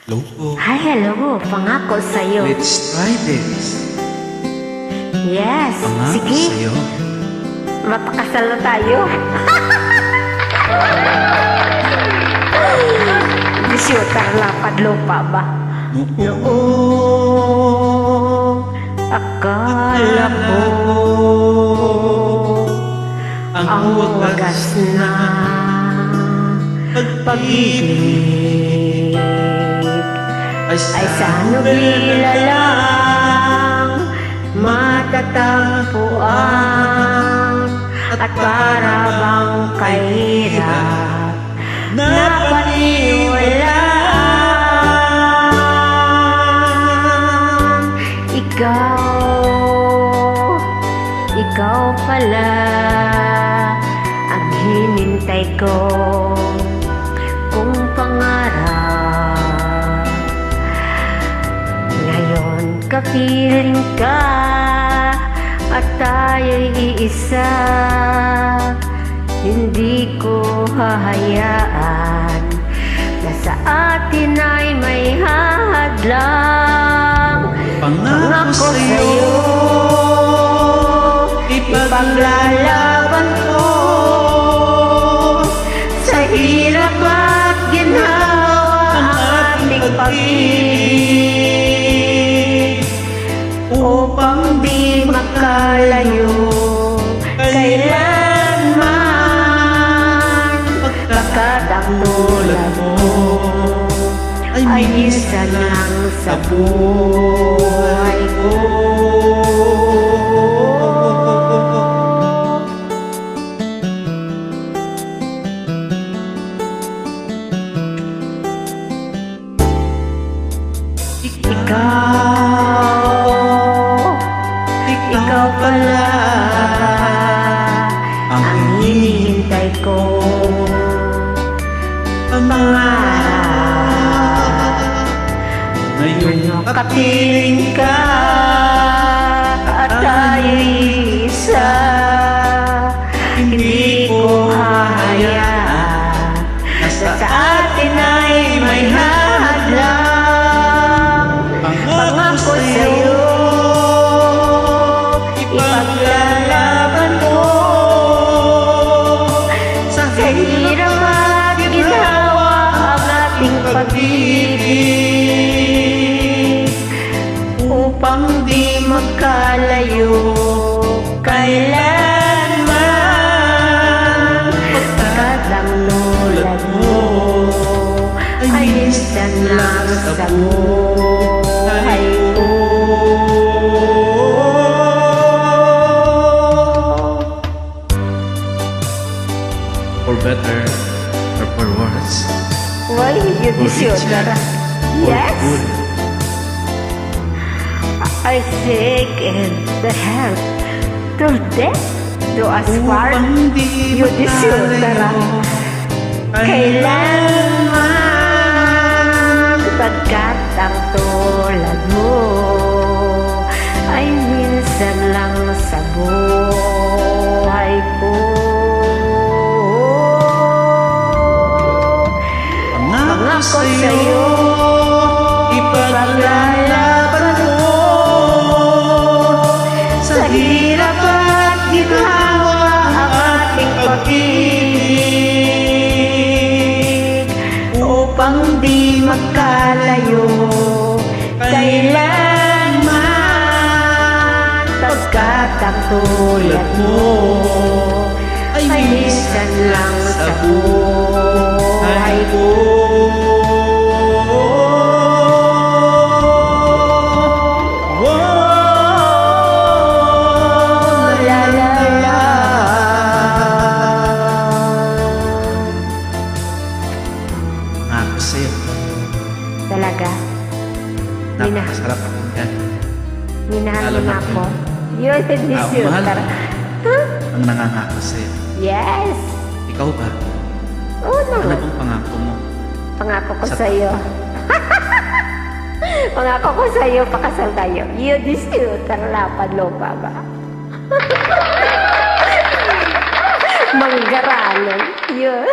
Hello po. Hi, hello. Pangako sa'yo. Let's try this. Yes. Pangako Sige. sa'yo. Mapakasal na tayo. 18 lapad lupa ba? Noong Akala ko ang wagas na pag-ibig ay sa nobila lang matatagpuan at para bang kahirap na paniwalaan. Ikaw pala ang hinintay ko kung pangarap. Ngayon kapiling ka at tayo'y iisa. Hindi ko hahayaan na sa atin ay may hahadlang. Pangako sa'yo, ipaglalaban ko sa hirap at ginhawa ang ating pag-ibig upang di makalayo kailanman. Pagkat ang tulad mo ay minsan lang sa buhay ko. Ikaw pala ang hinihintay ko. Pangarap ngayon kapiling ka at tayo'y isa. Hindi ko hahayaan na sa atin ay may hadlang. Pangako sa'yo, ipaglalaban ko sa hirap at ginhawa ang ating pag-ibig upang di magkalayo kailanman. Pagkat ang tulad mo ay minsan lang sa buhay ko. for better or for worse, Why you for richer disorder? or Yes, good. I seek the help to death to us far. Upang di You disorder. makalayo Kailanman pagkat ang tulad mo ay minsan lang sa buhay ko. Pangako sa'yo, ipaglalaban ko Sa hirap at ginhawa ang ating pag-ibig upang di magkalayo kailanman. Pagkat ang tulad mo ay minsan lang sa buhay ko. La la la. Pangako sa'yo, Talaga? Mina, napakasarap pakinggan. minahal Lalo mo na na ako. Yun, hindi Ah, siya. mahal. Huh? Ang nangangako sa'yo. Yes. Ikaw ba? Oo Ano naman. bang pangako mo? Pangako ko Sa- sa'yo. Pangako ko sa'yo, pakasal tayo. Yun, di siya. Tarlapan lupa ba? Manggaranan. Yun.